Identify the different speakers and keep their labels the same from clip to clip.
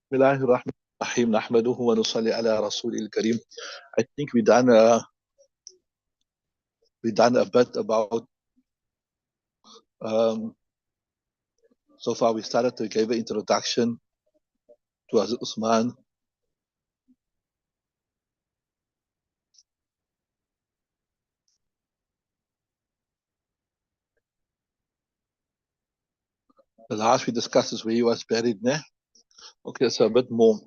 Speaker 1: Bismillahirrahmanirrahim. Nahmaduhu wa nusalli ala Rasulil Kareem. I think we done a bit about um, so far. We started to give an introduction to Hazrat Usman. The last we discussed is where he was buried. Ne? Okay, so a bit more.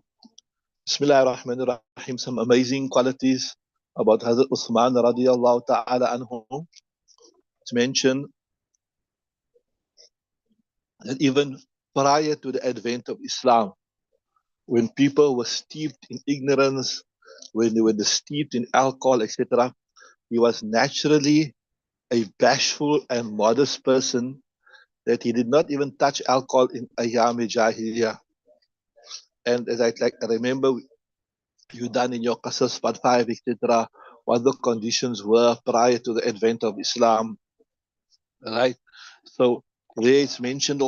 Speaker 1: Bismillahirrahmanirrahim. Some amazing qualities about Hazrat Usman radiallahu ta'ala anhu. It's mentioned that even prior to the advent of Islam, when people were steeped in ignorance, when they were steeped in alcohol, etc., he was naturally a bashful and modest person, that he did not even touch alcohol in Ayyam Jahiliyyah. And as I remember you done in your Qasas Part 5, etc., what the conditions were prior to the advent of Islam, right? So there it's mentioned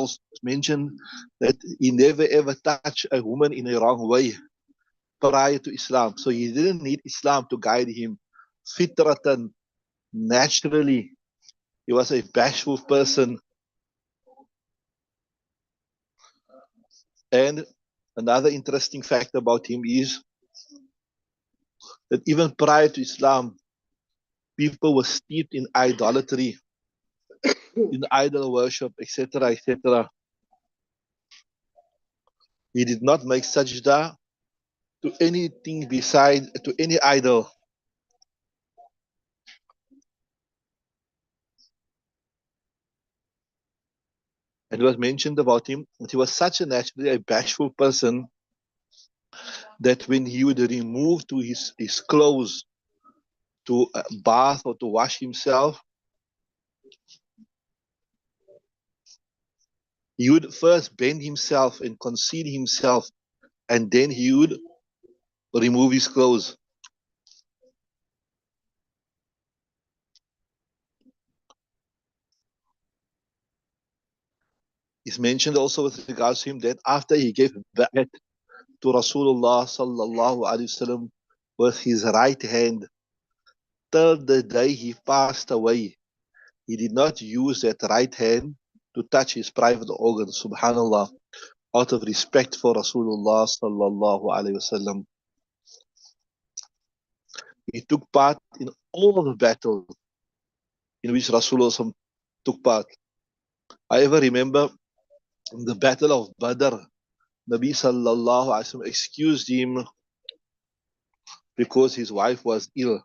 Speaker 1: that he never ever touched a woman in a wrong way prior to Islam. So he didn't need Islam to guide him. Fitratan, naturally, he was a bashful person. And another interesting fact about him is that even prior to Islam, people were steeped in idolatry, in idol worship, etc., etc. He did not make sajda to anything beside, to any idol. And it was mentioned about him that he was such a naturally a bashful person that when he would remove to his clothes to bath or to wash himself, he would first bend himself and conceal himself, and then he would remove his clothes. It's mentioned also with regards to him that after he gave bayat to Rasulullah sallallahu alaihi wasallam with his right hand, till the day he passed away, he did not use that right hand to touch his private organs. Subhanallah, out of respect for Rasulullah sallallahu alaihi wasallam. He took part in all the battles in which Rasulullah took part. I ever remember in the battle of Badr, Nabi sallallahu alaihi wasallam excused him because his wife was ill.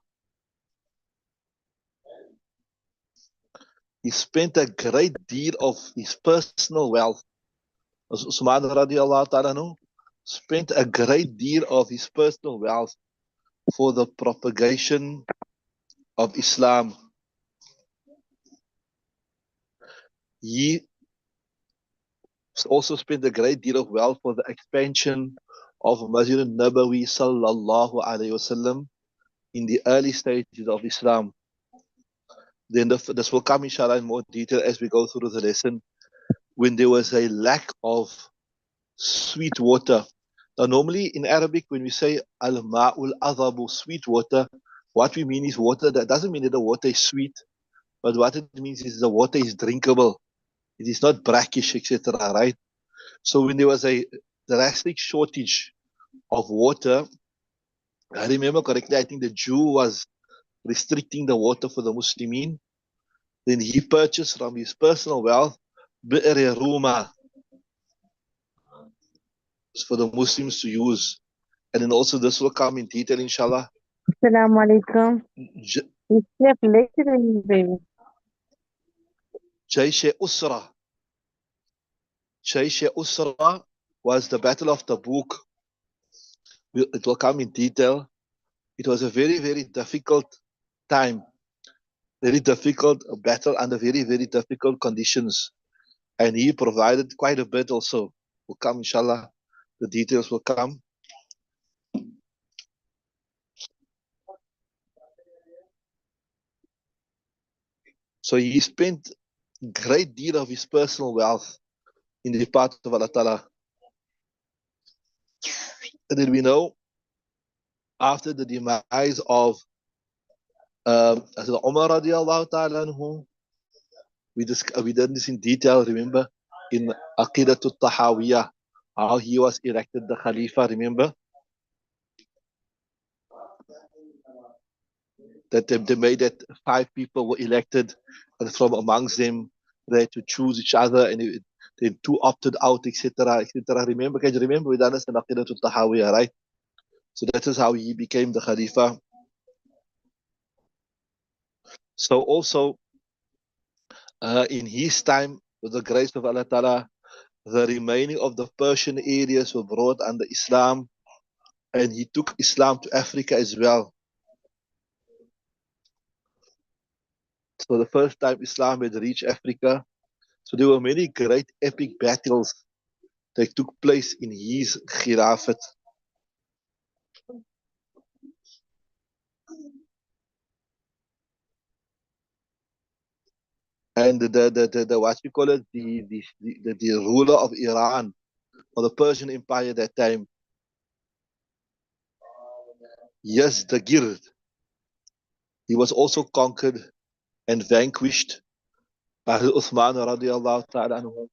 Speaker 1: He spent a great deal of his personal wealth. Usman radiallahu ta'ala spent a great deal of his personal wealth for the propagation of Islam. He also spent a great deal of wealth for the expansion of Masjid al-Nabawi sallallahu alayhi wasallam in the early stages of Islam. Then this will come inshallah in more detail as we go through the lesson. When there was a lack of sweet water. Now normally in Arabic when we say al-ma'ul adhabu, sweet water, what we mean is water. That doesn't mean that the water is sweet, but what it means is the water is drinkable. It is not brackish, etc. Right? So when there was a drastic shortage of water, I remember correctly, I think the Jew was restricting the water for the Muslimin. Then he purchased from his personal wealth bi'r Ruma for the Muslims to use. And then also this will come in detail, inshallah.
Speaker 2: Assalamu alaikum. Chef lecturing, baby.
Speaker 1: Jaysh Usra. Jaysh Usra was the Battle of Tabuk. It will come in detail. It was a very, very difficult time. Very difficult battle under very, very difficult conditions. And he provided quite a bit also. Will come, inshallah. The details will come. So he spent a great deal of his personal wealth in the path of Allah Ta'ala. And then we know after the demise of Umar radiallahu ta'ala anhu, we did this in detail, remember, in Aqidatul Tahawiyah, how he was elected the Khalifa, remember? That they made that 5 people were elected, and from amongst them, they had to choose each other, and then 2 opted out, etc., etc. Remember, can you remember? We done this in Aqidatul Tahawiyah, right? So that is how he became the Khalifa. So also, in his time, with the grace of Allah Ta'ala, the remaining of the Persian areas were brought under Islam, and he took Islam to Africa as well. So the first time Islam had reached Africa, so there were many great epic battles that took place in his Khilafat. And the what you call it, the ruler of Iran, or the Persian Empire at that time, yes, the Gird, he was also conquered and vanquished by Uthman radiallahu ta'ala anhu.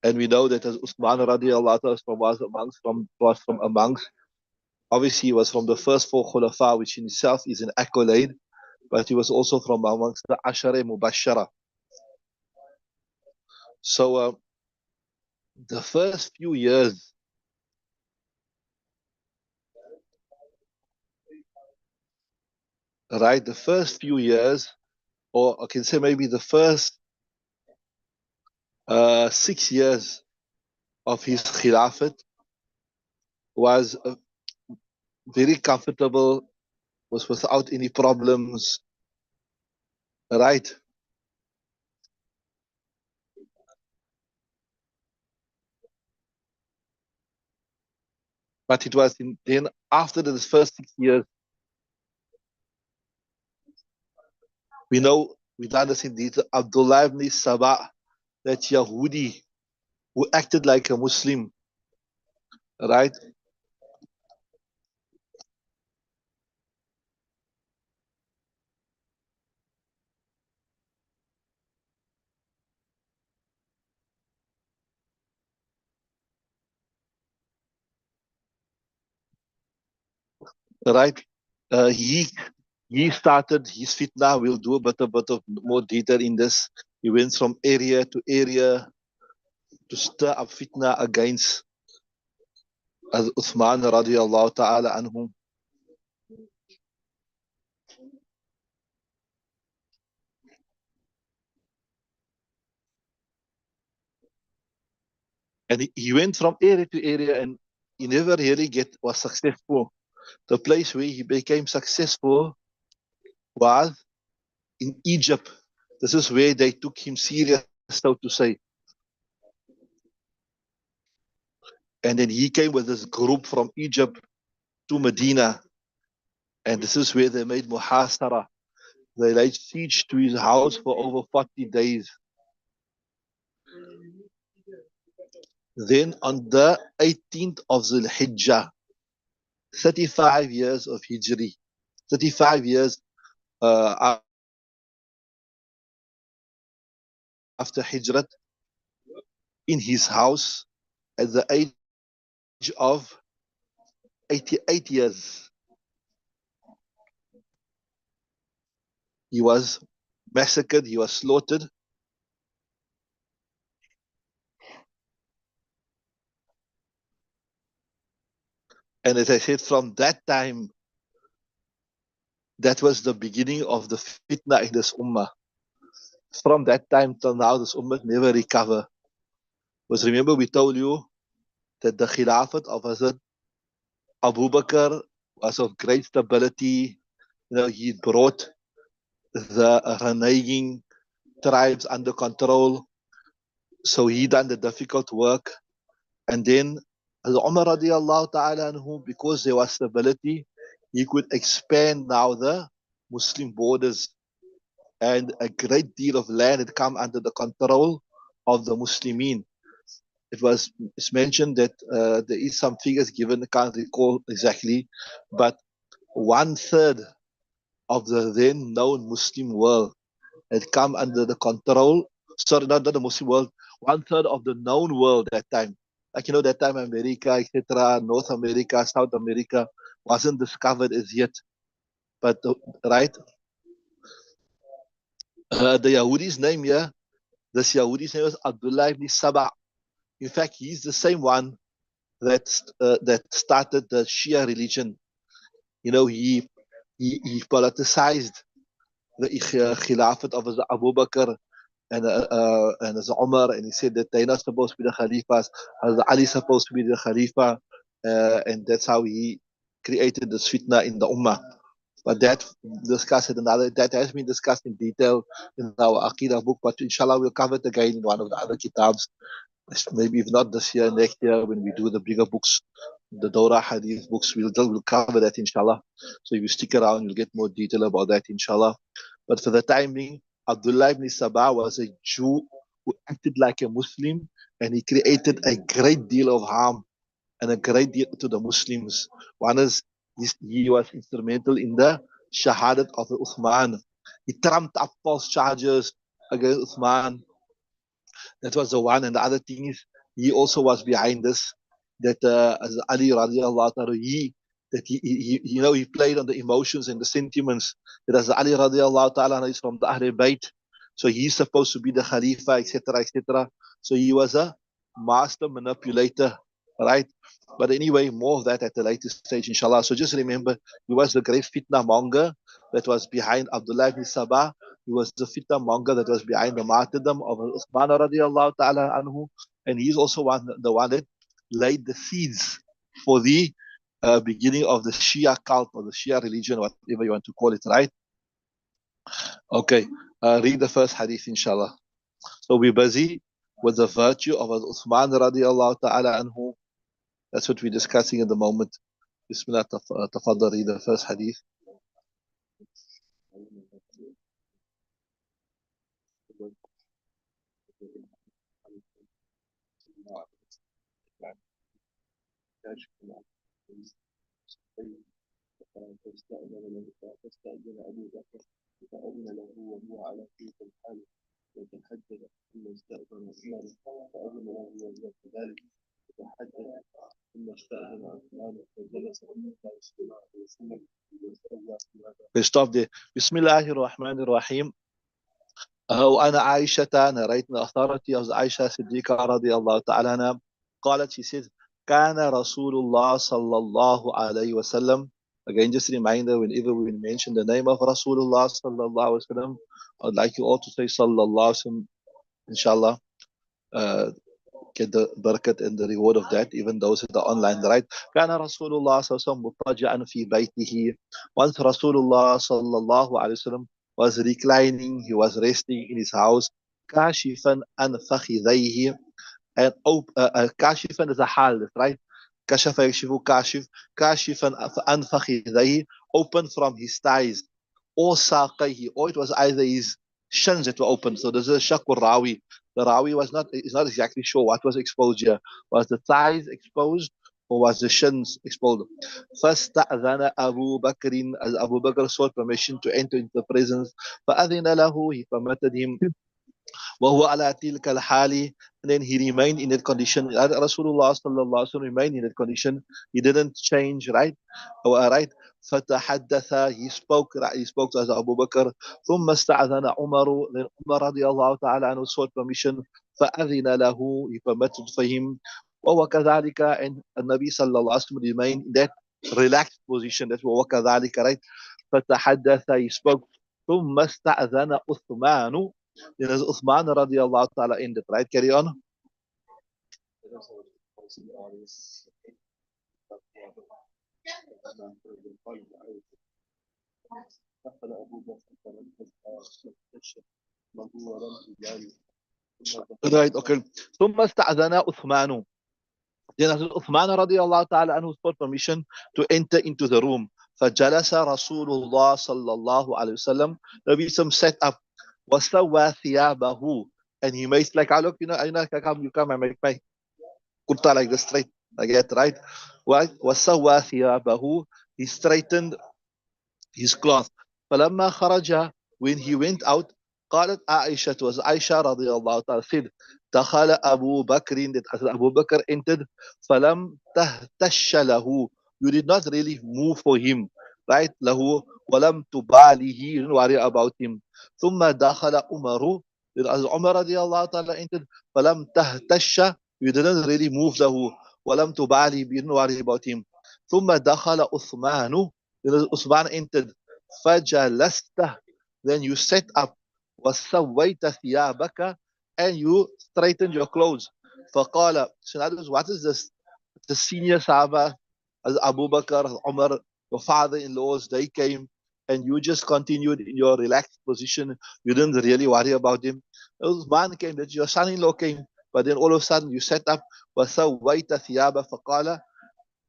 Speaker 1: And we know that as Uthman radiallahu ta'ala was from amongst, obviously he was from the first 4 Khulafa, which in itself is an accolade, but he was also from amongst the Ashara Mubashara. So the first few years, right, the first few years, or I can say maybe the first 6 years of his Khilafat was very comfortable, was without any problems, right? But it was then after the first 6 years, we know, we understand this, Abdullah ibn Sabah, that Yahudi, who acted like a Muslim, right? Right? Uh, he he started his fitna. We'll do a bit of more detail in this. He went from area to area to stir up fitna against Uthman radiallahu ta'ala anhum. And he went from area to area, and he never really was successful. The place where he became successful was in Egypt. This is where they took him serious, so to say. And then he came with this group from Egypt to Medina. And this is where they made muhasara. They laid siege to his house for over 40 days. Then on the 18th of Zul Hijjah, 35 years of Hijri, 35 years after Hijrat, in his house at the age of 88 years, he was massacred, he was slaughtered. And as I said, from that time, that was the beginning of the fitna in this ummah. From that time till now, this ummah never recover. Because remember, we told you that the Khilafat of Hazrat Abu Bakr was of great stability. You know, he brought the reneging tribes under control. So he done the difficult work. And then Umar radiallahu ta'ala anhu, because there was stability, he could expand now the Muslim borders. And a great deal of land had come under the control of the Muslimin. it's mentioned that there is some figures given, I can't recall exactly, but 1/3 of the then known Muslim world had come under the control. Sorry, not the Muslim world. 1/3 of the known world that time. Like that time America, etc., North America, South America wasn't discovered as yet. But right, the Yahudi's name here, this Yahudi's name was Abdullah ibn Saba. In fact, he's the same one that started the Shia religion. He politicized the Khilafat of Abu Bakr and as Umar, and he said that they're not supposed to be the Khalifas, as Ali supposed to be the Khalifa, and that's how he created this fitna in the Ummah. But that that has been discussed in detail in our Aqidah book, but inshallah we'll cover it again in one of the other kitabs. Maybe if not this year, next year when we do the bigger books, the Dora Hadith books, we'll cover that inshallah. So if you stick around, you'll get more detail about that inshallah. But for the time being, Abdullah ibn Sabah was a Jew who acted like a Muslim, and he created a great deal of harm and a great deal to the Muslims. One is he was instrumental in the Shahadat of Uthman. He trumped up false charges against Uthman. That was the one. And the other thing is, he also was behind this. That as Ali radiallahu ta'ala, he played on the emotions and the sentiments. That as Ali radiallahu ta'ala is from the Ahlul Bayt, so he's supposed to be the Khalifa, etc., etc. So he was a master manipulator, right? But anyway, more of that at a later stage, inshallah. So just remember, he was the great fitna monger that was behind Abdullah ibn Sabah. He was the fitna monger that was behind the martyrdom of Uthman radiallahu ta'ala anhu. And he's also the one that laid the seeds for the beginning of the Shia cult or the Shia religion, whatever you want to call it, right? Okay, read the first hadith, inshallah. So we're busy with the virtue of Uthman radiallahu ta'ala anhu. That's what we're discussing at the moment. Bismillah, tafaddal, read the first hadith. فاستأذن أبو بكر فأذن له وهو على تلك الحال يتحدث ثم استأذن عمر فأذن له وهو كذلك يتحدث ثم استأذن عثمان فجلس رسول الله صلى الله عليه وسلم We stop there. Bismillahir Rahmanir Rahim. وأنا عائشة narrate the authority of Aisha Siddiqa radiallahu ta'ala anha. قالت, she says, كان رسول الله صلى الله عليه وسلم. Again, just a reminder, whenever we mention the name of Rasulullah sallallahu alaihi wasallam, I'd like you all to say sallallahu alaihi wasallam, inshallah, get the barakat and the reward of that, even those that are online, right? كان رسول الله صلى الله عليه وسلم مضطجعا في بيته. Once Rasulullah sallallahu alaihi wasallam was reclining, he was resting in his house, كاشفا عن فخذيه, and كاشفا is a hal, right? كشف يكشف كاشف كاشفا عن فخذيه, open from his thighs, or ساقيه, or it was either his shins that were open. So there's a shak rawi. The rawi is not exactly sure what was exposed here. Was the thighs exposed or was the shins exposed? فاستأذن أبو بكر, as Abu Bakr sought permission to enter into the presence. فأذن له, he permitted him. وهو على تلك الحال, and then he remained in that condition. Rasulullah sallallahu alaihi wasallam remained in that condition. He didn't change, right? Right. فتحدث, he spoke as Abu Bakr. ثم استأذن عمر, then Umar رضي الله تعالى عنه sought permission. فأذن له, he permitted for him. وهو كذلك, and النبي صلى الله عليه وسلم remained in that relaxed position. That's وهو كذلك, right? فتحدث, he spoke. ثم استأذن عثمان, then as Uthman radiallahu ta'ala ended, right? Carry on. Right, okay. ثم استأذن عثمان. Then as Uthman radiallahu ta'ala anhu sought permission to enter into the room. فجلس رسول الله صلى الله عليه وسلم. Nabi sat up. وَسَوَّى ثِيَابَهُ, and he makes like, look, you come and make my kurta like this, straight like that, right? وَسَوَّى ثِيَابَهُ, he straightened his cloth. فلما خرج, when he went out, قالت عائشة, was Aisha رضي الله تعالى said, دخل أبو بكر, that Abu Bakr entered, فلم تهتش له, you did not really move for him, right? له ولم تباليه, you didn't worry about him. ثم دخل عمر, then as Umar رضي الله تعالى entered, فلم تهتش, you didn't really move له ولم تبالي, you didn't worry about him. ثم دخل عثمان, then Uthman entered, فجلست, then you set up, وسويت ثيابك, and you straightened your clothes. فقال, so in other words, what is this? The senior Sahaba, as Abu Bakr, Umar, your father-in-laws, they came, and you just continued in your relaxed position. You didn't really worry about him. Uthman came, that your son-in-law came, but then all of a sudden you set up, وسويت ثيابك, فقال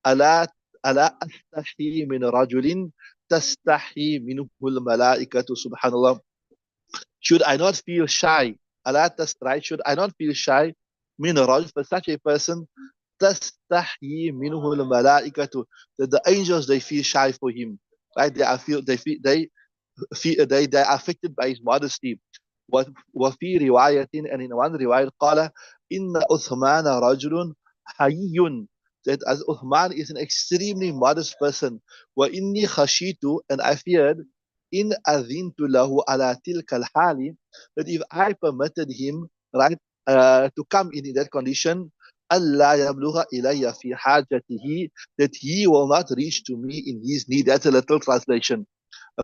Speaker 1: ألا ألا أستحي من رجل تستحي منه الملائكة سبحان الله. Should I not feel shy? ألا تستحي, should I not feel shy من رجل, for such a person, تستحي منه الملائكة, that the angels, they feel shy for him, right? They are affected by his modesty. وفي رواية, and in one رواية قال إن عثمان رجل حيي, that as Uthman is an extremely modest person. وإني خشيت, and I feared, إن أذنت له على تلك الحال, that if I permitted him, right, to come in that condition, ألا يبلغ إلي في حاجته, that he will not reach to me in his need. That's a little translation,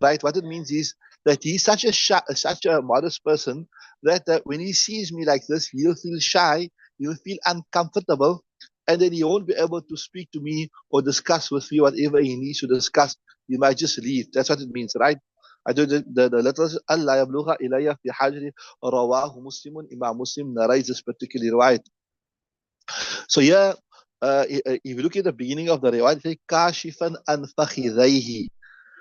Speaker 1: right? What it means is that he's such a modest person that when he sees me like this, he'll feel shy, he'll feel uncomfortable, and then he won't be able to speak to me or discuss with me whatever he needs to discuss. He might just leave. That's what it means, right? I do the letters. Allah yabluga ilayya fi hajri, rawahu Muslimun. Imam Muslim narrates this particular riwayat. So here, if you look at the beginning of the riwayat, it says kashifan an fakhidayhi.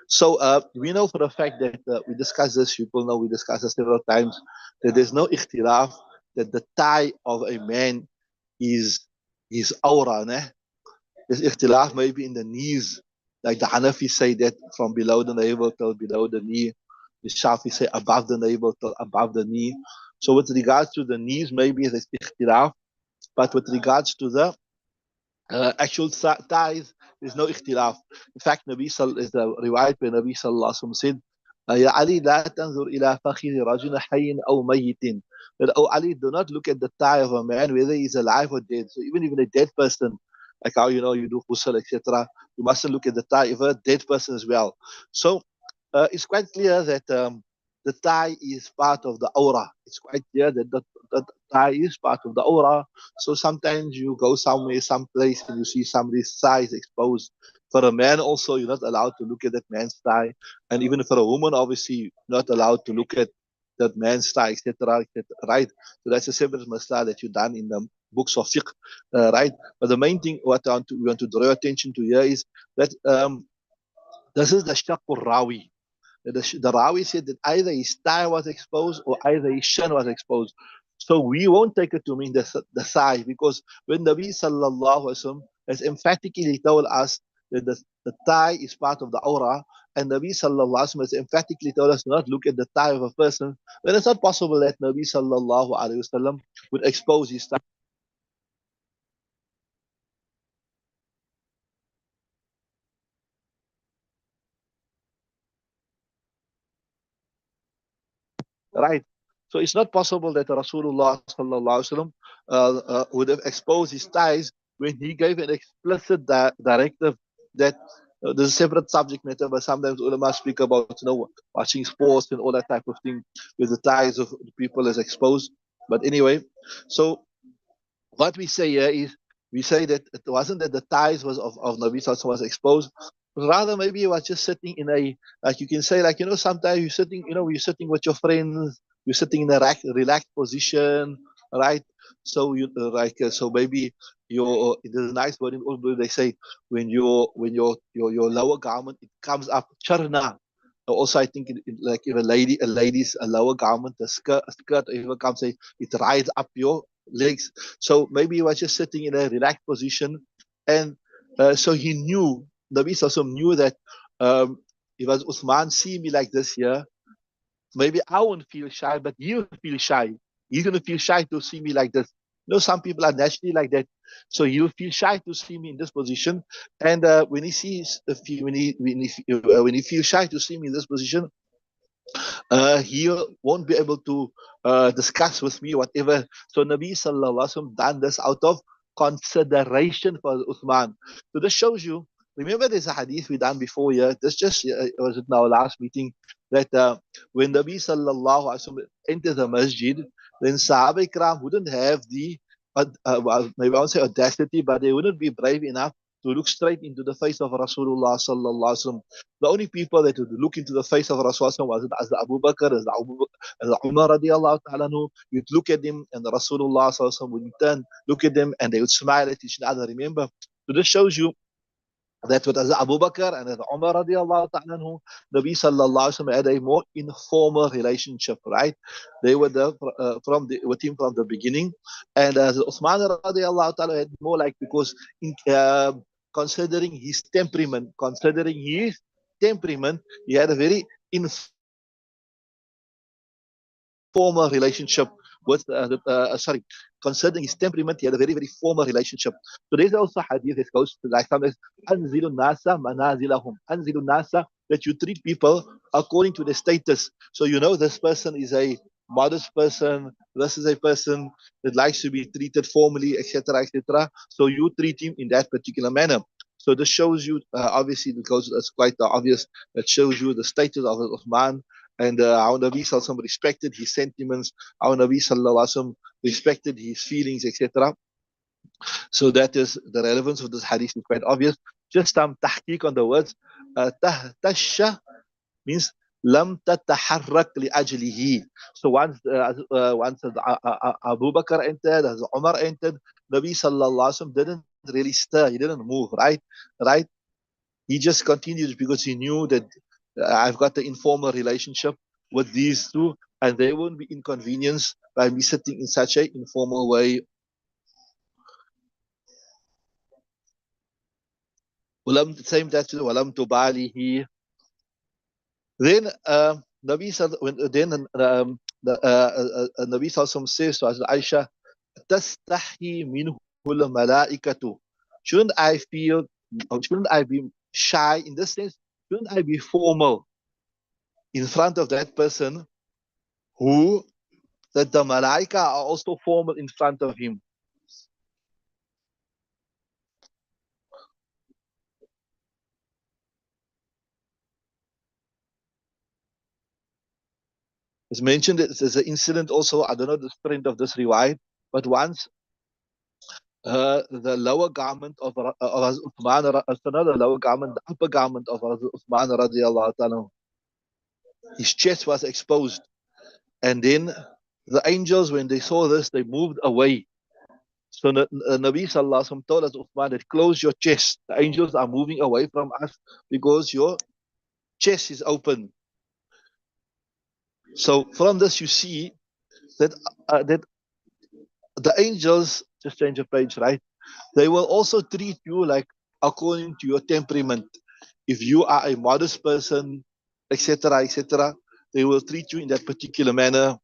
Speaker 1: So we know for a fact that we discussed this, people know we discussed this several times, that there's no ikhtilaf that the thigh of a man is his aura. Né? There's ikhtilaf maybe in the knees, like the Hanafi say that from below the navel till below the knee. The Shafi say above the navel till above the knee. So with regards to the knees, maybe there's ikhtilaf, but with regards to the actual thighs, there's no ikhtilaf. In fact, is the riwayat by Nabi sallallahu alaihi wasallam said, "Ya Ali, la tanzur ila fakhiri rajul hayyin aw mayyitin." That, oh Ali, do not look at the thigh of a man, whether he's alive or dead. So even a dead person, like how you do ghusl, etc., you mustn't look at the thigh of a dead person as well. So it's quite clear that the thigh is part of the aura. It's quite clear that the thigh is part of the aura. So sometimes you go somewhere, someplace, and you see somebody's thighs exposed. For a man, also, you're not allowed to look at that man's thigh. And even for a woman, obviously, you're not allowed to look at that man's thigh, etc., right? So that's a separate masala that you've done in the books of fiqh, right? But the main thing what we want to draw your attention to here is that this is the shaqur rawi. The Rawi said that either his thigh was exposed or either his shin was exposed. So we won't take it to mean the thigh, because when Nabi sallallahu alaihi wasallam has emphatically told us that the thigh is part of the aura, and Nabi sallallahu alaihi wasallam has emphatically told us not look at the thigh of a person, then it's not possible that Nabi sallallahu alaihi wasallam would expose his thigh. Right. So it's not possible that Rasulullah sallallahu alaihi wasallam would have exposed his thighs when he gave an explicit directive that there's a separate subject matter, but sometimes ulama speak about watching sports and all that type of thing with the thighs of the people is exposed. But anyway, so what we say here is we say that it wasn't that the thighs of Nabi Sallallahu was exposed, rather maybe he was just sitting in a, like you can say, like sometimes you're sitting with your friends, you're sitting in a relaxed position, right? So so maybe there's a nice word in Urdu, they say when your lower garment it comes up charna. Also, I think like if a lady's a lower garment, a skirt even comes, it rides up legs. So maybe he was just sitting in a relaxed position, and so he knew, Nabi Sallallahu knew that if as Uthman see me like this here, maybe I won't feel shy, but he'll feel shy. He's gonna feel shy to see me like this. You know, some people are naturally like that, so he'll feel shy to see me in this position. And when he sees, when he feels shy to see me in this position, he won't be able to discuss with me whatever. So Nabi Sallallahu Alaihi Wasallam done this out of consideration for Uthman. So this shows you, remember there's a hadith we done before here, this just was in our last meeting, that when Nabi Sallallahu Alaihi Wasallam entered the masjid, then Sahaba Ikram wouldn't have the, well, maybe I won't say audacity, but they wouldn't be brave enough to look straight into the face of Rasulullah Sallallahu Alaihi Wasallam. The only people that would look into the face of Rasulullah was as the Abu Bakr, as the Umar radiallahu ta'ala anhu. You'd look at them and the Rasulullah sallallahu alaihi wasallam would turn, look at them, and they would smile at each other. Remember? So this shows you that with as Abu Bakr and as Umar radiallahu ta'ala anhu, Nabi sallallahu alaihi wasallam had a more informal relationship, right? They were there with him from the beginning, and as Uthman radiallahu ta'ala had more like, because in, considering his temperament, he had a very formal relationship with, concerning his temperament, he had a very, very formal relationship. So there's also hadith that goes to like sometimes, Anzilun Nasa Manazilahum. Anzilun Nasa, that you treat people according to their status. So you know this person is a modest person, this is a person that likes to be treated formally, etc., etc. So you treat him in that particular manner. So this shows you, obviously, because it's quite obvious, that shows you the status of man, and how Nabi Sallallahu Alaihi Wasallam respected his sentiments, how Nabi Sallallahu Alaihi Wasallam respected his feelings, etc. So that is the relevance of this hadith is quite obvious. Just some tahqiq on the words. Tahtasha means lam tataharrak li ajlihi. So once Abu Bakr entered, as Umar entered, Nabi Sallallahu Alaihi Wasallam didn't really stir. He didn't move, right? He just continued because he knew that I've got the informal relationship with these two, and they won't be inconvenienced by me sitting in such an informal way. Same that walam tubalihi. Then Nabi Sallallahu says to Aisha, "Tastahi minhu malaikatu." Shouldn't I feel? Shouldn't I be shy in this sense? Shouldn't I be formal in front of that person who that the malaika are also formal in front of him? It's mentioned that there's an incident also, I don't know the strength of this riwayat, but once the lower garment of Uthman, not the lower garment, the upper garment of Uthman radiallahu ta'ala, his chest was exposed. And then the angels, when they saw this, they moved away. So Nabi Sallallahu Alaihi Wasallam told us, Uthman, that close your chest. The angels are moving away from us because your chest is open. So from this you see that that the angels, just change the page, right? They will also treat you like according to your temperament. If you are a modest person, etc., etc., they will treat you in that particular manner.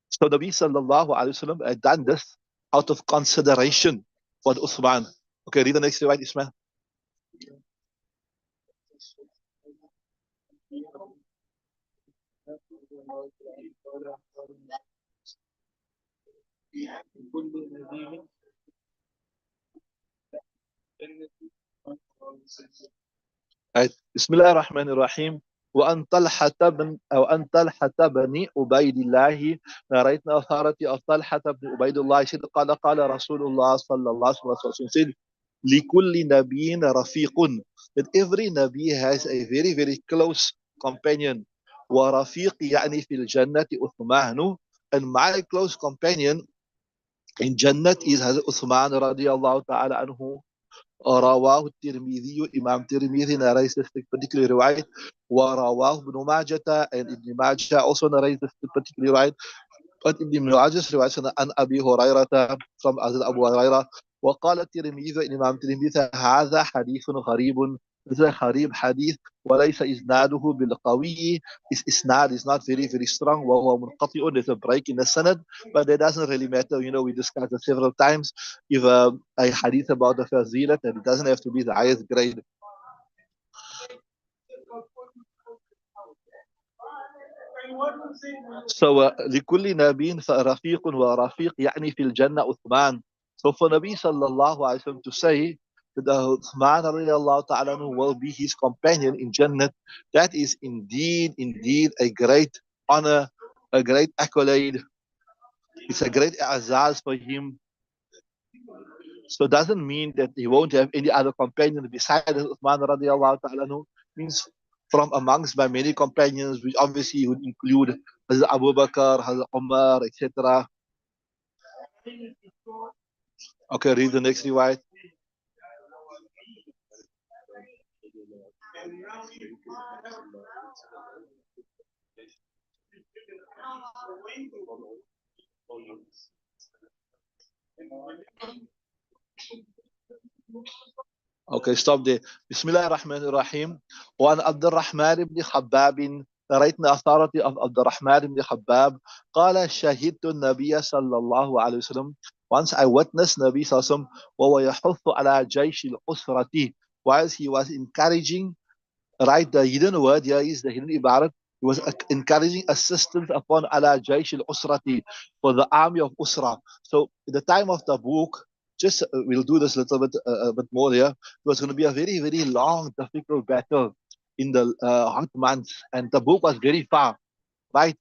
Speaker 1: So Nabi Sallallahu Alaihi Wasallam had done this out of consideration for Uthman. Okay, read the next slide, Ismail. بسم الله الرحمن الرحيم. وأن طلحة بن أو أن طلحة بن عبيد الله رأيتنا أثارتي طلحة بن عبيد الله قال رسول الله صلى الله عليه وسلم لكل نبي رفيق, that every Nabi has a very very close companion. ورفيق يعني في الجنة عثمان, and my close companion in Jannat is Uthman radiallahu ta'ala anhu. رواه الترمذي, Imam Tirmidhi narrates this particular riwayat, ورواه ابن ماجة, and Ibn Majah also narrates this particular riwayat. But Ibn Majah's riwayat عن أبي هريرة from Abu Hurairah, وقال الترمذي, Imam Tirmidhi, هذا حديث غريب, this is a غريب hadith, وليس إسناده بالقوي, his isnad is not very very strong, وهو منقطع, there's a break in the sanad, but that doesn't really matter. We discussed it several times. If a hadith about the fazilat, and it doesn't have to be the highest grade. So لكل نبي رفيق ورفيق يعني في الجنة عثمان. So for Nabi sallallahu alaihi wasallam to say that Uthman radiallahu ta'ala will be his companion in Jannah, that is indeed a great honor, a great accolade. It's a great azaz for him. So it doesn't mean that he won't have any other companion besides Uthman radiallahu ta'ala. Means from amongst my many companions, which obviously would include Hazrat Abu Bakr, Hazrat Umar, etc. Okay, read the next riwayat. Okay, stop there. Bismillah ar-Rahman ar-Rahim. وعن عبد الرحمن بن خباب, narrating the authority of Abd al-Rahman ibn Khabbab, قال شهدت النبي صلى الله عليه وسلم, once I witnessed Nabi sallallahu alaihi wasallam, وهو يحث على جيش الأسرة, whilst he was encouraging, right, the hidden word here is the hidden ibarat, he was encouraging assistance upon ala jaysh al-usrati, for the army of Usra. So at the time of the book, just we'll do this a bit more here. It was going to be a very very long difficult battle in the hot months, and the book was very far, right?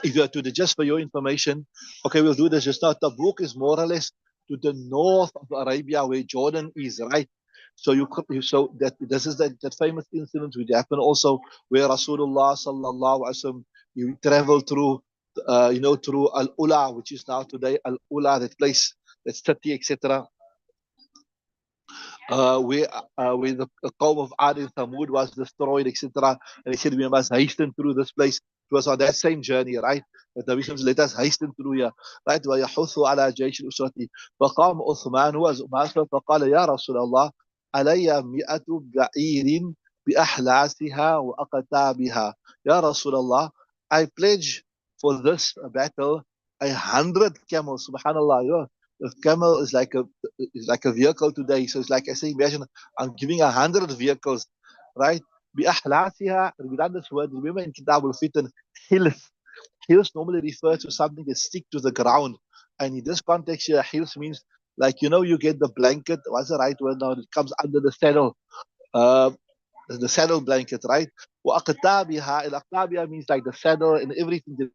Speaker 1: If you are to the, just for your information, okay, we'll do this just now. The book is more or less to the north of Arabia, where Jordan is, right? So so that this is that famous incident which happened also, where Rasulullah sallallahu alaihi wasallam, you travel through, through Al Ula, which is now today Al Ula, that place, that city, etc. Where the Qawm of Aadiel Thamud was destroyed, etc. And he said, we must hasten through this place. It was on that same journey, right? That the Muslims let us hasten through here, right? وَيَحُثُّ عَلَى جَيْشِ الْأُسْرَةِ فَقَامَ عُثْمَانُ وَزُمَاسُ فَقَالَ يَا رَسُولَ اللَّهِ عَلَيَّ مِئَةُ بَعِيرٍ بِأَحْلَاسِهَا وَأَقْتَابِهَا. Ya Rasulullah, I pledge for this battle 100 camels. Subhanallah. A camel is like a vehicle today. So it's like, I say, imagine I'm giving 100 vehicles, right? بأحلاسها, we done this word. Remember in Kitab al-Fitan, hills. Hills normally refer to something that stick to the ground. And in this context here, hills means like, you get the blanket. What's the right word now? It comes under the saddle. The saddle blanket, right? وأقتابها, الأقتابها means like the saddle and everything that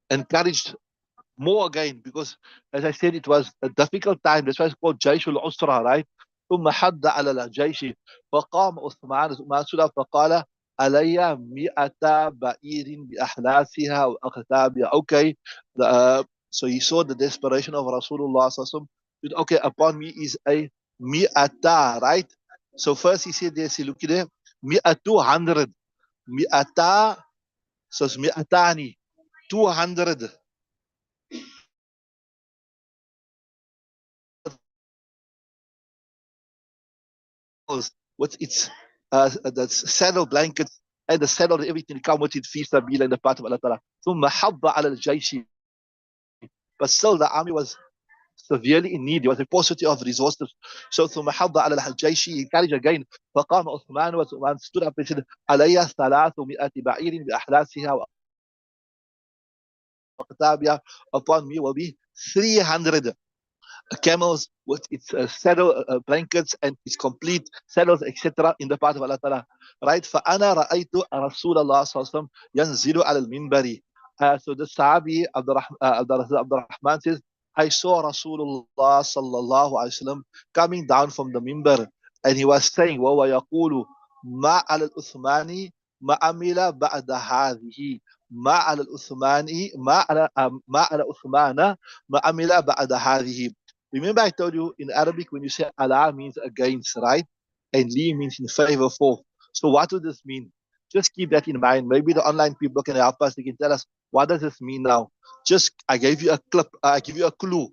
Speaker 1: encouraged more again, because as I said, it was a difficult time. That's why it's called جيش العسرة, right? ثم حد على الجيش فقام عثمان stood فقال علي 100 بعير بأحلاسها وأقتابها. Okay, so he saw the desperation of Rasulullah sallallahu alaihi wasallam. Okay, upon me is a 100, right? So first he said, there, see, look there, 100, 100, so it's 100, 200. With its the saddle blankets and the saddle and everything come with it fi sabila in the path of Allah Ta'ala. ثم حض على الجيش. But still the army was severely in need. There was a paucity of resources. So ثم حض على الجيش, he encouraged again. فقام عثمان, وعثمان stood up and said, علي 300 بعير بأحلاسها وأقتابها, upon me will be 300 camels with its saddle blankets and its complete saddles, etc. in the path of Allah Ta'ala. Right? فَأَنَا رَأَيْتُ رَسُولَ اللَّهِ صلى الله عليه وسلم ينزل على المنبر. So the Sahabi Abdul Rahman says, I saw Rasulullah sallallahu alaihi wasallam coming down from the minbar, and he was saying, وَهُوَ يَقُولُ مَا عَلَى الْأُثْمَانِ مَا عَمِلَ بَعْدَ هَذِهِ ما على العثمانِ ما على عثمان ما عمل بعد هذه. Remember, I told you in Arabic when you say ala means against, right? And li means in favor for. So what does this mean? Just keep that in mind. Maybe the online people can help us. They can tell us what does this mean now. Just I gave you a clip. I give you a clue.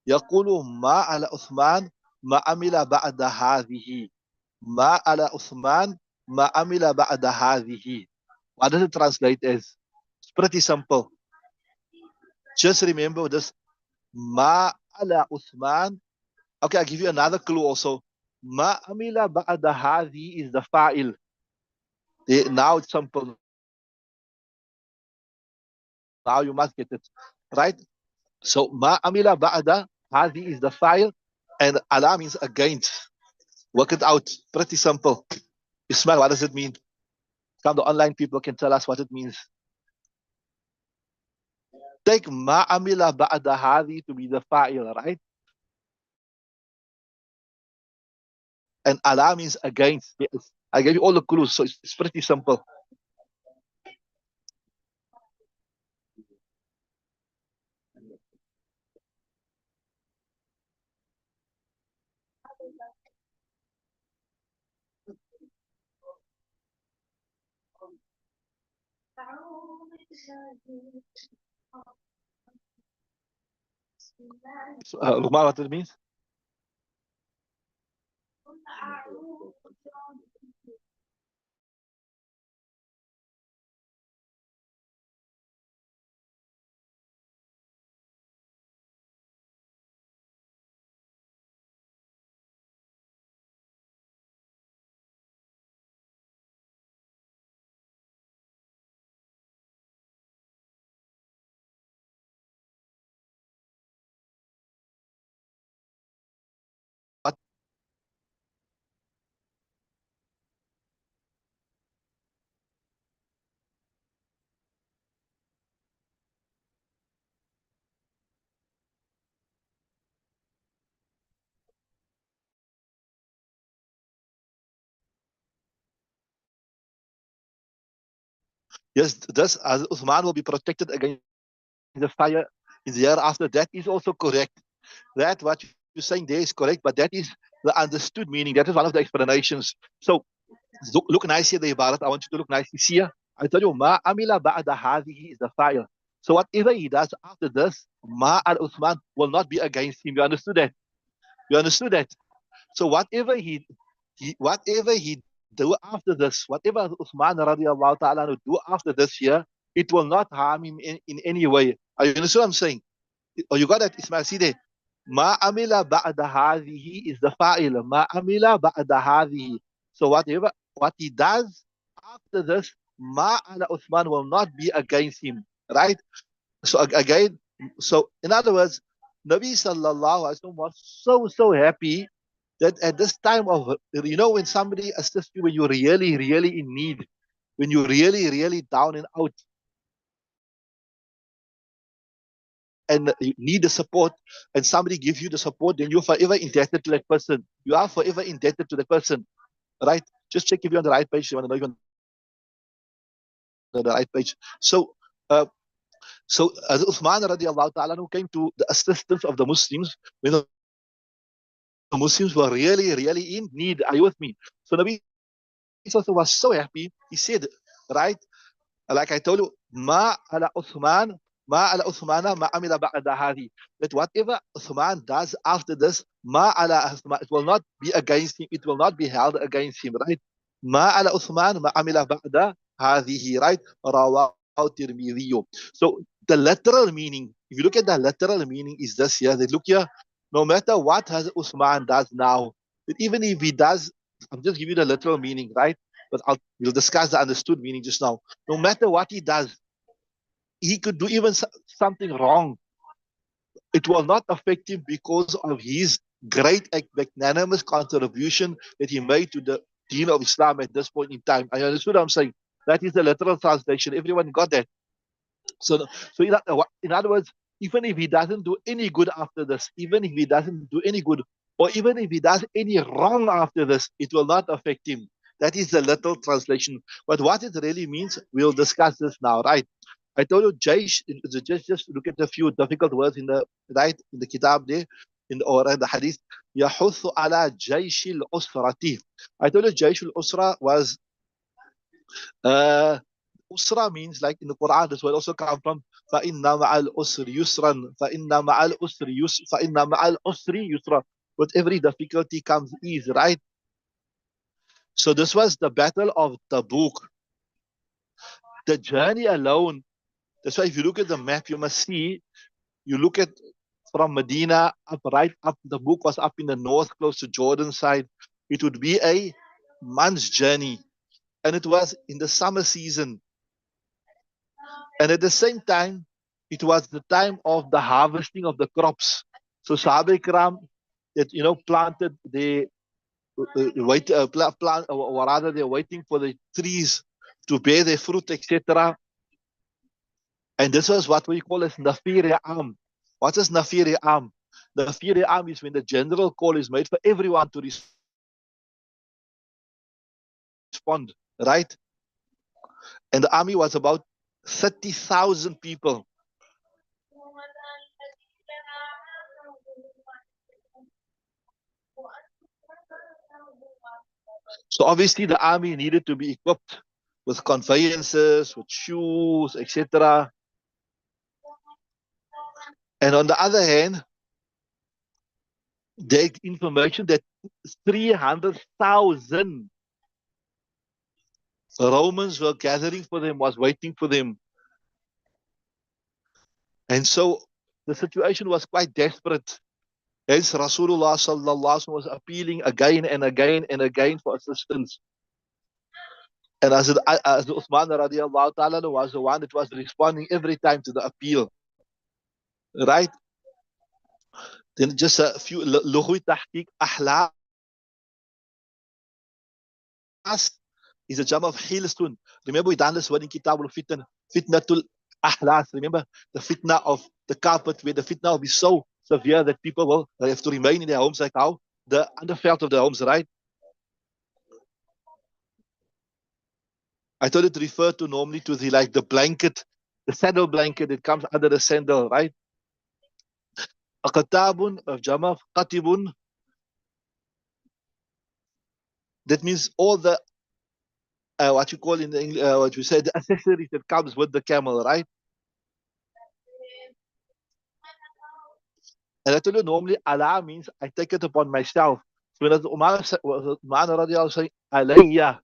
Speaker 1: يقول ما على عثمان ما عمل بعد هذه. ما على عثمان ما عمل بعد هذه. What does it translate as? It's pretty simple. Just remember this. Ma ala Uthman. Okay, I'll give you another clue also. Ma amila ba'da hadhi is the fa'il. Now it's simple. Now you must get it. Right? So ma amila ba'da hadhi is the fa'il, and ala means against. Work it out. Pretty simple. Ismail, what does it mean? Come, the online people can tell us what it means. Take ma amila ba'da hadhi to be the fa'il, right? And ala means against. Yes. I gave you all the clues, so it's pretty simple. So, Umar, what it means? Yes, thus Uthman will be protected against the fire in the year after. That is also correct. That what you're saying there is correct, but that is the understood meaning. That is one of the explanations. So look nicely at the Ibarat. I want you to look nicely. See here. I tell you, ma amila ba'da hadhihi is the fire. So whatever he does after this, ma al Uthman will not be against him. You understood that? You understood that? So whatever he do after this, whatever Uthman radiallahu ta'ala do after this year, it will not harm him in any way. You understand what I'm saying? Oh, you got that, Ismail? See there. Ma amila ba'da hadhihi is the fa'il. Ma amila ba'da hadhihi. So what he does after this, ma ala Uthman will not be against him. Right? So again, so in other words, Nabi sallallahu alaihi wasallam was so happy that at this time of, when somebody assists you when you're really in need, when you're really down and out, and you need the support, and somebody gives you the support, then you're forever indebted to that person. You are forever indebted to that person, right? Just check if you're on the right page. You want to know if you're on the right page. So, Uthman radiallahu ta'ala who came to the assistance of the Muslims when the Muslims were really in need. Are you with me? So Nabi was so happy. He said, right? Like I told you, ma ala Uthman, ma ala Uthmana, ma amila ba'da hadi. That whatever Uthman does after this, ma ala Uthman, it will not be against him, it will not be held against him, right? Ma ala Uthman, ma amila ba'da hadihi, right? Rawahu Tirmidhi. So the literal meaning, if you look at the literal meaning, is this here. That look here, no matter what has Uthman does now, that even if he does, I'm just giving you the literal meaning, right? But we'll discuss the understood meaning just now. No matter what he does, he could do even something wrong. it will not affect him because of his great magnanimous contribution that he made to the deen of Islam at this point in time. I understood what I'm saying. That is the literal translation. Everyone got that. So in other words, even if he doesn't do any good after this, even if he doesn't do any good, or even if he does any wrong after this, it will not affect him. That is the literal translation. But what it really means, we'll discuss this now, right? I told you, Jaish, just look at a few difficult words in the right in the kitab there, or in the hadith. يحث على جيش الأسرة. I told you, Jaish al-Usra was uh, Usra means, like in the Quran, this word also come from فَإِنَّ مَعَ الْأُسْرِ يُسْرًا فَإِنَّ مَعَ الْأُسْرِ يُسْرًا فَإِنَّ مَعَ الْأُسْرِ يُسْرًا. With every difficulty comes ease, right? So this was the battle of Tabuk. The journey alone, that's why if you look at the map, you must see, you look at from Medina up, right up, the book was up in the north, close to Jordan side. It would be a month's journey. And it was in the summer season. And at the same time, it was the time of the harvesting of the crops. So Sahaba Ikram that planted the plant, or rather they're waiting for the trees to bear their fruit, etc. And this was what we call as Nafiri Am. What is Nafiri Am? Nafiri Am is when the general call is made for everyone to respond, right? And the army was about 30,000 people. So obviously the army needed to be equipped with conveyances, with shoes, etc. And on the other hand, the information that 300,000 Romans were gathering for them, was waiting for them. And so the situation was quite desperate. Hence Rasulullah sallallahu alaihi wasallam was appealing again and again and again for assistance. And as Uthman radiallahu ta'ala was the one that was responding every time to the appeal. Right? Then just a few لغوي تحقيق أحلاس is a jam of hailstone. Remember we done this word in Kitab al-Fitn, Fitnatul Ahlas. Remember the fitna of the carpet, where the fitna will be so severe that people will have to remain in their homes, like how the underfelt of their homes, right? I thought it referred to normally to the blanket, the saddle blanket that comes under the sandal, right? Aqtabun of Jama Qatibun. That means all the what you call in the English, what you say, the accessories that comes with the camel, right? And I told you normally Allah means I take it upon myself. So when Umar radiallahu saying alayya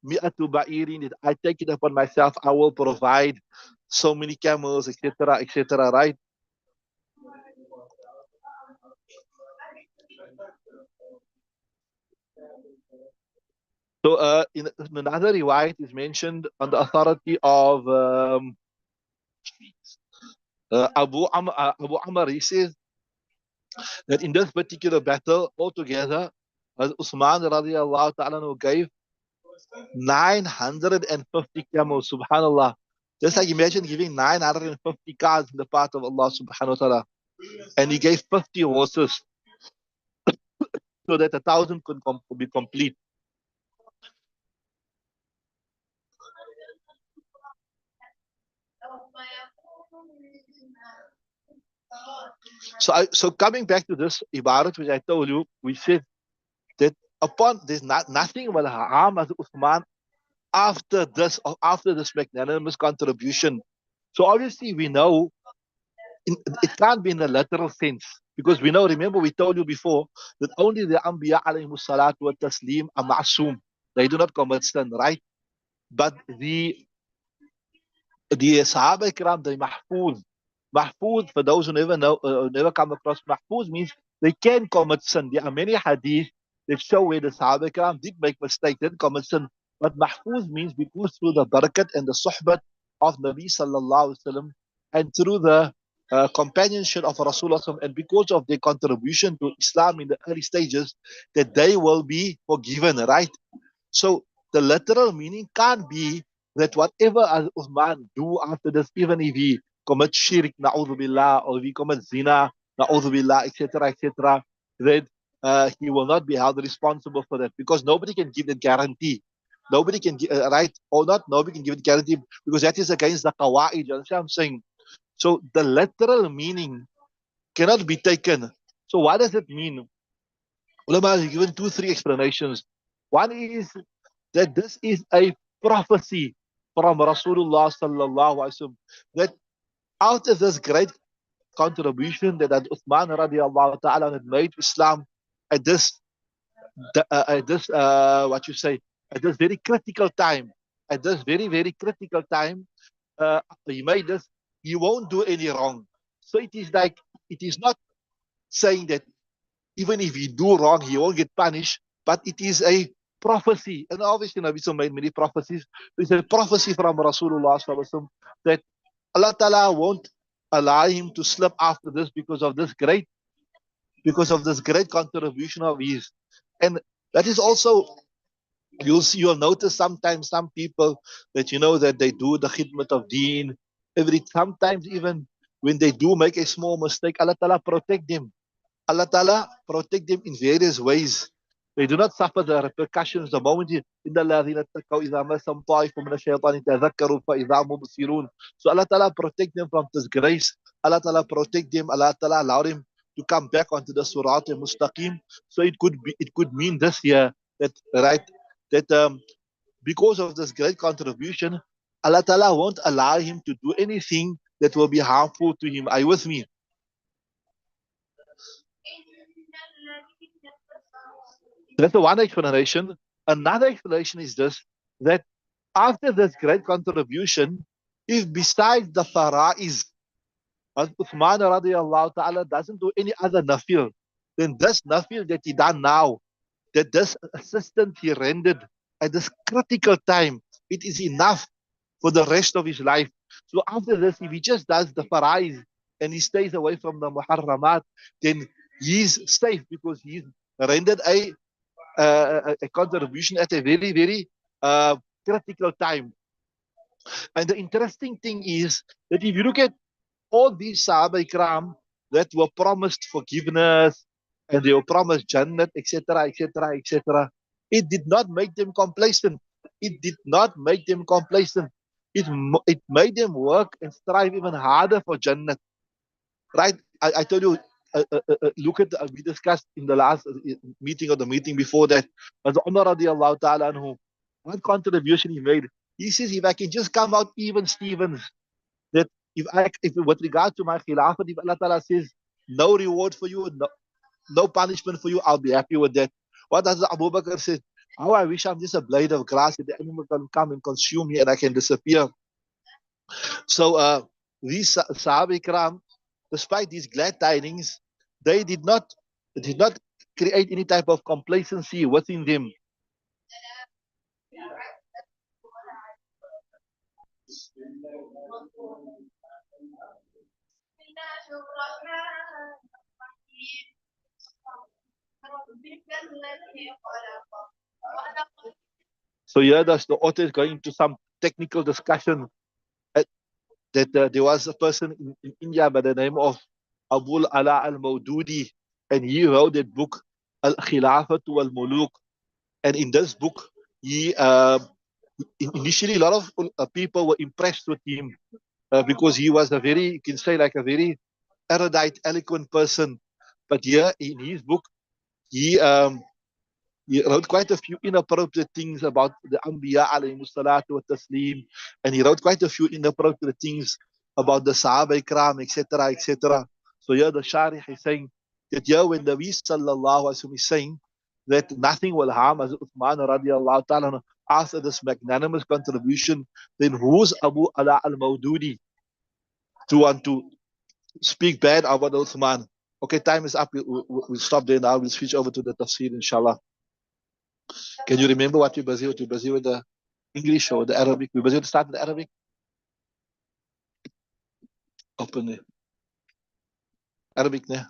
Speaker 1: mi'atu ba'irin, I take it upon myself, I will provide so many camels, etc., etc., right? So in another riwayat is mentioned on the authority of Abu Amr, he says that in this particular battle altogether, Usman radiallahu ta'ala gave 950 camels, subhanallah. Just like imagine giving 950 cars in the path of Allah subhanahu wa ta'ala. And he gave 50 horses so that 1,000 could be complete. So coming back to this ibarat which I told you, we said that upon there's nothing but harm as Uthman after this magnanimous contribution. So obviously we know it can't be in the literal sense, because we know, remember we told you before that only the Anbiya alayhimus salatu wa taslim are ma'soom. They do not commit sin, right? But the Sahaba Ikram, they mahfuz. Mahfuz, for those who never know, never come across, mahfuz means they can commit sin. There are many hadith that show where the Sahaba Ikram did make mistakes, didn't commit sin. But mahfuz means because through the barakat and the suhbat of Nabi sallallahu alaihi wasallam, and through the companionship of Rasulullah, and because of their contribution to Islam in the early stages, that they will be forgiven, right? So the literal meaning can't be that whatever Uthman do after this, even if he commits shirk, na'udhu billah, or if he commits zina, na'udhu billah, etc., etc., that he will not be held responsible for that, because nobody can give that guarantee. Nobody can give, right, or not, nobody can give it guarantee, because that is against the qawaid. You understand what I'm saying? So the literal meaning cannot be taken. So what does it mean? Ulama has given two, three explanations. One is that this is a prophecy from Rasulullah sallallahu alaihi wasallam, that out of this great contribution that Uthman radiallahu ta'ala had made to Islam at this, what you say, at this very critical time, at this very, very critical time, he made this, he won't do any wrong. So it is like, it is not saying that even if he do wrong, he won't get punished, but it is a prophecy. And obviously, Nabi Sallallahu made many prophecies. It's a prophecy from Rasulullah Sallallahu that Allah Ta'ala won't allow him to slip after this because of this great contribution of his. And that is also, you'll notice sometimes some people that that they do the khidmat of deen. Sometimes even when they do make a small mistake, Allah Ta'ala protect them. Allah Ta'ala protect them in various ways. They do not suffer the repercussions the moment إِنَّ الَّذِينَ اتَّقَوْا إِذَا مَسَّهُمْ طَائِفٌ مِنَ الشَّيْطَانِ تَذَكَّرُوا فَإِذَا هُمْ مُبْصِرُونَ. So Allah Ta'ala protect them from disgrace. Allah Ta'ala protect them. Allah Ta'ala allow them to come back onto the Surat al-Mustaqim. So it could mean this here, that right, that because of this great contribution, Allah Ta'ala won't allow him to do anything that will be harmful to him. Are you with me? That's the one explanation. Another explanation is this, that after this great contribution, if besides the fara'is, Uthman radiallahu ta'ala doesn't do any other nafil, then this nafil that he done now, that this assistance he rendered at this critical time, it is enough for the rest of his life. So after this, if he just does the fara'is and he stays away from the muharramat, then he's safe because he's rendered a contribution at a very, very critical time. And the interesting thing is that if you look at all these Sahaba Ikram that were promised forgiveness and they were promised Jannat, etc., etc., etc., it did not make them complacent. It did not make them complacent. It made them work and strive even harder for Jannat. Right? I told you, look at, we discussed in the last meeting or the meeting before that, as Umar radiallahu ta'ala anhu, what contribution he made. He says, if I can just come out even Stevens, that if with regard to my khilafat, if Allah Ta'ala says, no reward for you, no punishment for you, I'll be happy with that. What does Abu Bakr say? Oh, I wish I'm just a blade of grass that the animal can come and consume me and I can disappear. So these Sahaba Ikram, despite these glad tidings, they did not create any type of complacency within them. So here the author is going into some technical discussion that there was a person in India by the name of Abul Ala al-Mawdudi, and he wrote that book, Al-Khilafatu al-Muluk. And in this book, he initially a lot of people were impressed with him because he was a very, you can say, like a very erudite, eloquent person. But here in his book, he wrote quite a few inappropriate things about the Anbiya alayhi salatu wa taslim, and he wrote quite a few inappropriate things about the Sahaba Ikram, etc., etc. So here the Shareef is saying that here when the Nabi sallallahu alaihi wasallam is saying that nothing will harm as Uthman radiallahu ta'ala after this magnanimous contribution, then who's Abu Ala al-Mawdudi to want to speak bad about Uthman? Okay, time is up. We'll stop there now. We'll switch over to the tafsir, inshallah. Can you remember what we're busy with? We're busy with the English or the Arabic? We're busy with the start of the Arabic? Open it. Arabic, ne?